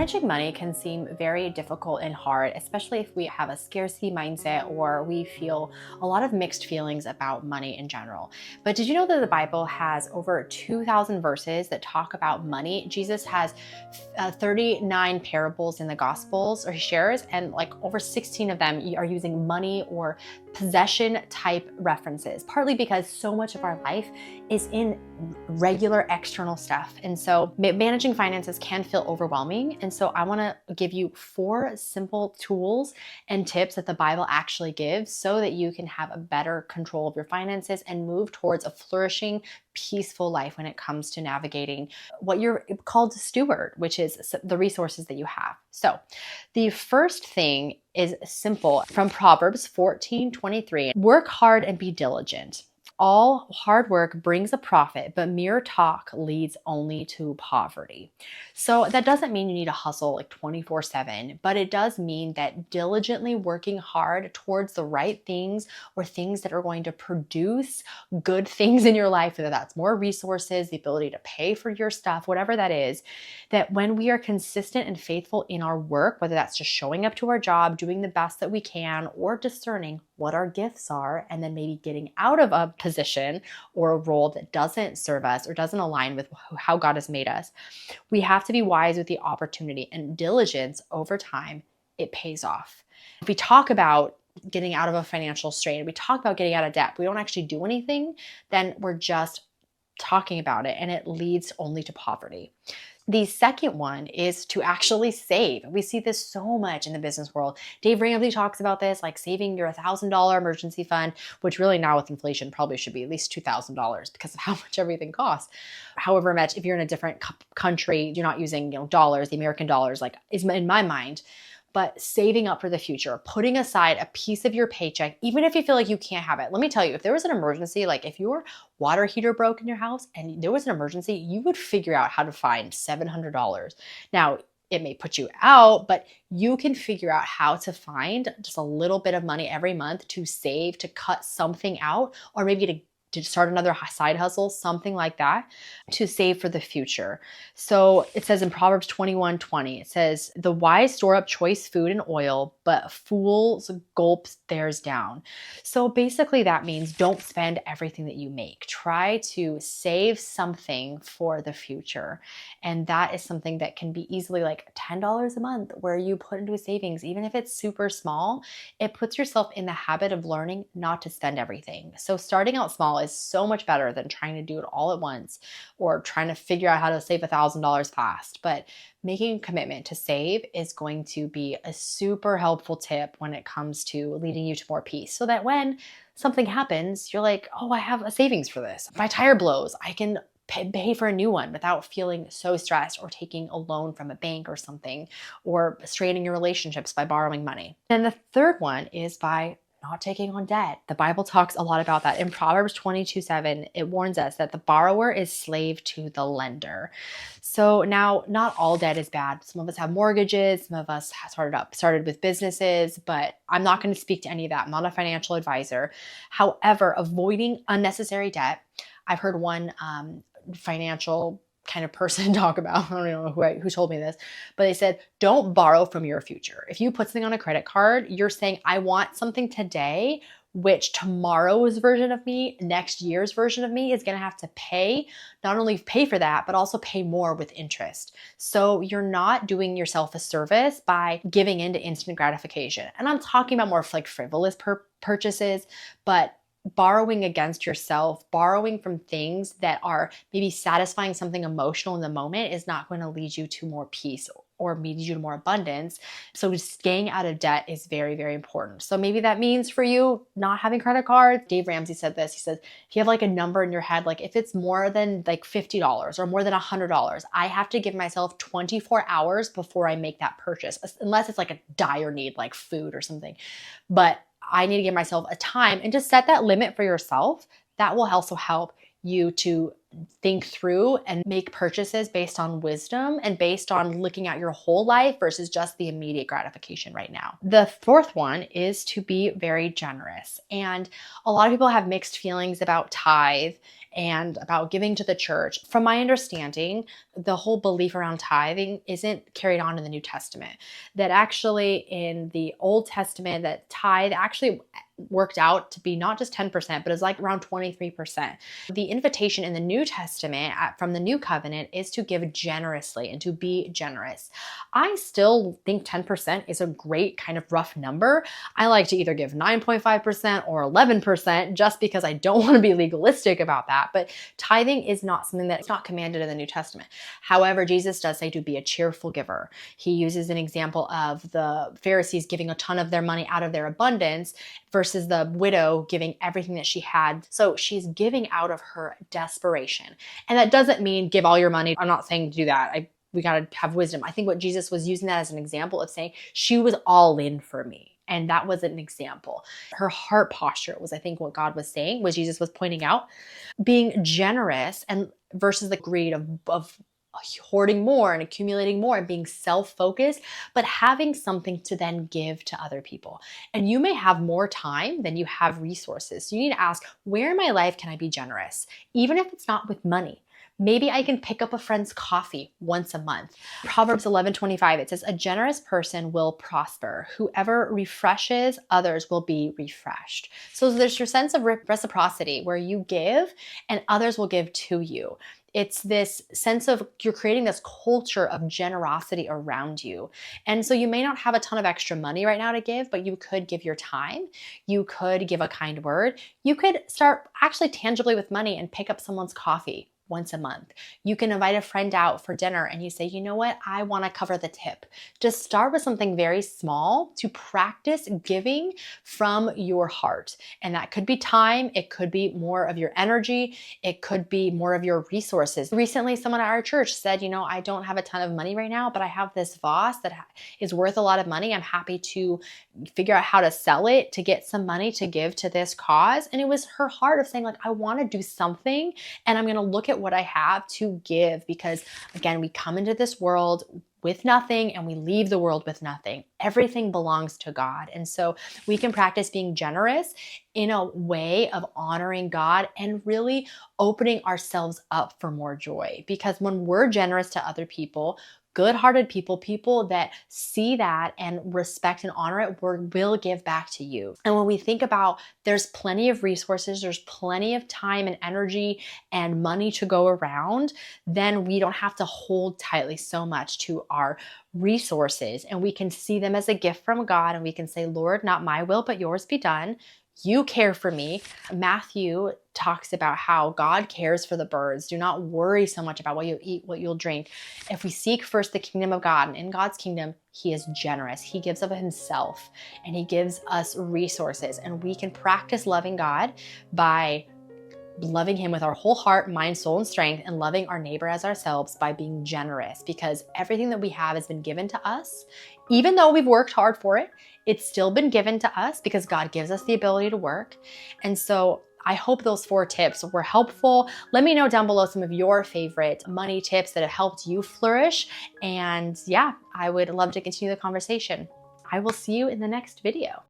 Managing money can seem very difficult and hard, especially if we have a scarcity mindset or we feel a lot of mixed feelings about money in general. But did you know that the Bible has over 2,000 verses that talk about money? Jesus has 39 parables in the Gospels, or he shares, and like over 16 of them are using money or possession type references, partly because so much of our life is in regular external stuff. And so managing finances can feel overwhelming. And so I want to give you 4 simple tools and tips that the Bible actually gives so that you can have a better control of your finances and move towards a flourishing, peaceful life when it comes to navigating what you're called to steward, which is the resources that you have. So the first thing is simple from Proverbs 14:23. Work hard and be diligent. All hard work brings a profit, but mere talk leads only to poverty. So that doesn't mean you need to hustle like 24/7, but it does mean that diligently working hard towards the right things or things that are going to produce good things in your life, whether that's more resources, the ability to pay for your stuff, whatever that is, that when we are consistent and faithful in our work, whether that's just showing up to our job, doing the best that we can, or discerning what our gifts are, and then maybe getting out of a position or a role that doesn't serve us or doesn't align with how God has made us, we have to be wise with the opportunity, and diligence over time, it pays off. If we talk about getting out of a financial strain, we talk about getting out of debt, we don't actually do anything, then we're just talking about it and it leads only to poverty. The second one is to actually save. We see this so much in the business world. Dave Ramsey talks about this, like saving your $1,000 emergency fund, which really now with inflation probably should be at least $2,000 because of how much everything costs. However much, if you're in a different country, you're not using dollars, the American dollars, like is in my mind. But saving up for the future, putting aside a piece of your paycheck, even if you feel like you can't have it. Let me tell you, if there was an emergency, like if your water heater broke in your house and there was an emergency, you would figure out how to find $700. Now, it may put you out, but you can figure out how to find just a little bit of money every month to save, to cut something out, or maybe to start another side hustle, something like that, to save for the future. So it says in Proverbs 21:20, it says, the wise store up choice food and oil, but fools gulp theirs down. So basically that means don't spend everything that you make. Try to save something for the future. And that is something that can be easily like $10 a month where you put into a savings, even if it's super small. It puts yourself in the habit of learning not to spend everything. So starting out small is so much better than trying to do it all at once or trying to figure out how to save $1,000 fast. But making a commitment to save is going to be a super helpful tip when it comes to leading you to more peace, so that when something happens, you're like, oh, I have a savings for this. If my tire blows, I can pay for a new one without feeling so stressed or taking a loan from a bank or something, or straining your relationships by borrowing money. And the third one is by not taking on debt. The Bible talks a lot about that. In Proverbs 22:7, it warns us that the borrower is slave to the lender. So now, not all debt is bad. Some of us have mortgages, some of us started with businesses, but I'm not going to speak to any of that. I'm not a financial advisor. However, avoiding unnecessary debt, I've heard one financial kind of person talk about, I don't know who told me this, but they said, don't borrow from your future. If you put something on a credit card, you're saying, I want something today, which tomorrow's version of me, next year's version of me is going to have to pay, not only pay for that, but also pay more with interest. So you're not doing yourself a service by giving into instant gratification. And I'm talking about more like frivolous purchases, but borrowing against yourself, borrowing from things that are maybe satisfying something emotional in the moment is not going to lead you to more peace or lead you to more abundance. So just staying out of debt is very, very important. So maybe that means for you not having credit cards. Dave Ramsey said this. He says, if you have like a number in your head, like if it's more than like $50 or more than $100, I have to give myself 24 hours before I make that purchase, unless it's like a dire need, like food or something. But I need to give myself a time, and just set that limit for yourself. That will also help you to think through and make purchases based on wisdom and based on looking at your whole life versus just the immediate gratification right now. The fourth one is to be very generous. And a lot of people have mixed feelings about tithe and about giving to the church. From my understanding, the whole belief around tithing isn't carried on in the New Testament. That actually in the Old Testament, that tithe actually worked out to be not just 10%, but it's like around 23%. The invitation in the New Testament from the New Covenant is to give generously and to be generous. I still think 10% is a great kind of rough number. I like to either give 9.5% or 11% just because I don't want to be legalistic about that. But tithing is not something that's not commanded in the New Testament. However, Jesus does say to be a cheerful giver. He uses an example of the Pharisees giving a ton of their money out of their abundance versus the widow giving everything that she had. So she's giving out of her desperation. And that doesn't mean give all your money. I'm not saying to do that. We got to have wisdom. I think what Jesus was using that as an example of saying she was all in for me. And that was an example. Her heart posture was, I think, what God was saying, what Jesus was pointing out. Being generous and versus the greed of hoarding more and accumulating more and being self-focused, but having something to then give to other people. And you may have more time than you have resources. So you need to ask, where in my life can I be generous? Even if it's not with money. Maybe I can pick up a friend's coffee once a month. Proverbs 11:25, it says, a generous person will prosper. Whoever refreshes others will be refreshed. So there's your sense of reciprocity where you give and others will give to you. It's this sense of you're creating this culture of generosity around you. And so you may not have a ton of extra money right now to give, but you could give your time. You could give a kind word. You could start actually tangibly with money and pick up someone's coffee once a month. You can invite a friend out for dinner and you say, you know what, I want to cover the tip. Just start with something very small to practice giving from your heart. And that could be time. It could be more of your energy. It could be more of your resources. Recently, someone at our church said, you know, I don't have a ton of money right now, but I have this vase that is worth a lot of money. I'm happy to figure out how to sell it to get some money to give to this cause. And it was her heart of saying like, I want to do something and I'm going to look at what I have to give because again, we come into this world with nothing and we leave the world with nothing. Everything belongs to God. And so we can practice being generous in a way of honoring God and really opening ourselves up for more joy. Because when we're generous to other people, good-hearted people, people that see that and respect and honor it, will give back to you. And when we think about there's plenty of resources, there's plenty of time and energy and money to go around, then we don't have to hold tightly so much to our resources and we can see them as a gift from God and we can say, Lord, not my will, but yours be done. You care for me. Matthew talks about how God cares for the birds. Do not worry so much about what you eat, what you'll drink. If we seek first the kingdom of God, and in God's kingdom, he is generous. He gives of himself and he gives us resources. And we can practice loving God by loving him with our whole heart, mind, soul, and strength, and loving our neighbor as ourselves by being generous, because everything that we have has been given to us. Even though we've worked hard for it, it's still been given to us because God gives us the ability to work. And so I hope those 4 tips were helpful. Let me know down below some of your favorite money tips that have helped you flourish. And yeah, I would love to continue the conversation. I will see you in the next video.